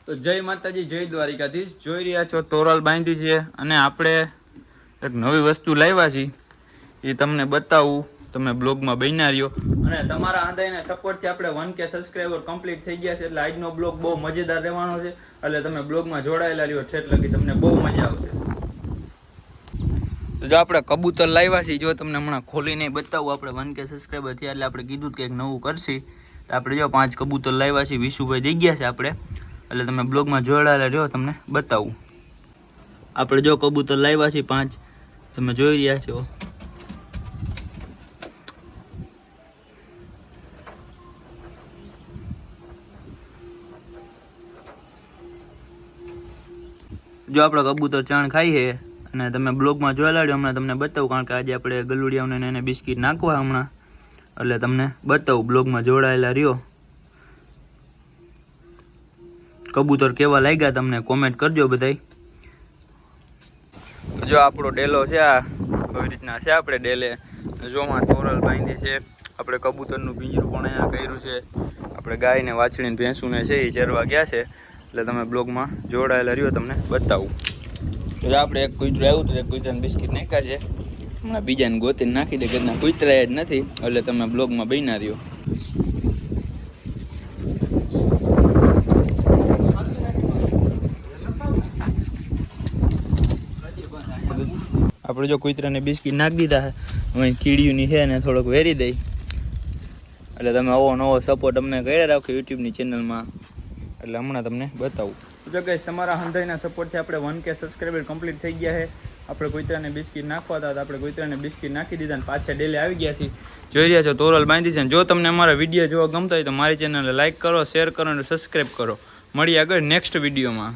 તો જય માતાજી, જય દ્વારિકાધીશ. જોઈ રહ્યા છો તોરલ બાંધી છે અને આપણે એક નવી વસ્તુ લાવ્યા છીએ, એ તમને બતાવું. તમે બ્લોગમાં બન્યા રહ્યો અને તમારા આંધાઈને સપોર્ટથી આપણે 1K સબસ્ક્રાઈબર કમ્પ્લીટ થઈ ગયા છે. એટલે આજનો બ્લોગ બહુ મજેદાર રહેવાનો છે. એટલે તમે બ્લોગમાં જોડાયેલા રહ્યો ઠેઠ લગી, તમને બહુ મજા આવશે. તો જો આપણે કબૂતર લાવ્યા છીએ, જો તમને હમણાં ખોલીને બતાવું. આપણે 1K સબસ્ક્રાઈબર થયા એટલે આપણે કીધું કે એક નવું કરશી. તો આપણે જો 5 કબૂતર લાવ્યા છીએ, વિશુભાઈ દઈ ગયા છે આપણે. એટલે તમે બ્લોગમાં જોડાયેલા રહ્યો, તમને બતાવું. આપણે જો કબૂતર લાવ્યા છીએ 5, તમે જોઈ રહ્યા છો. જો આપણે કબૂતર ચણ ખાઈ છે અને તમે બ્લોગમાં જોયેલા રહ્યો. હમણાં તમને બતાવું, કારણ કે આજે આપણે ગલુડિયાઓને એને બિસ્કિટ નાખવા હમણાં. એટલે તમને બતાવું, બ્લોગમાં જોડાયેલા રહ્યો. કબૂતર કેવા લાગ્યા તમને કોમેન્ટ કરજો બધાય. જો આપણો ડેલો છે, આ આવી રીતના છે આપણે ડેલે. જોમાં તોરલ બાંધી છે. આપણે કબૂતરનું પિંજરું પણ અહીંયા કર્યું છે. આપણે ગાયને વાછડીને ભેંસુને છે એ ચરવા ગયા છે. એટલે તમે બ્લોગમાં જોડાયેલા રહ્યો, તમને બતાવું. તો આપણે એક કૂતરું આવ્યું હતું, એક કૂતરાને બિસ્કિટ નાખ્યા છે. હમણાં બીજાને ગોતીને નાખી દે, કે કૂતરાય જ નથી. એટલે તમે બ્લોગમાં બન્યા રહ્યો. આપણે જો કૂતરાને બિસ્કિટ નાખી દીધા છે, હવે કીડીઓની છે ને થોડોક વેરી દઈ. એટલે તમે આવો નવો સપોર્ટ અમને કર્યા રાખો યુટ્યુબની ચેનલમાં. એટલે હમણાં તમને બતાવું. જો ગાઈસ, તમારા હંધાઈના સપોર્ટથી આપણે 1K સબસ્ક્રાઈબર કમ્પ્લીટ થઈ ગયા છે. આપણે કૂતરાને બિસ્કિટ નાખવા હતા, આપણે કૂતરાને બિસ્કિટ નાખી દીધા અને પાછા ડેલે આવી ગયા છીએ. જોઈ રહ્યા છો તોરલ બાંધી છે. જો તમને અમારા વિડીયો જોવા ગમતા હોય તો મારી ચેનલને લાઈક કરો, શેર કરો અને સબસ્ક્રાઈબ કરો. મળીએ આગળ નેક્સ્ટ વિડીયોમાં.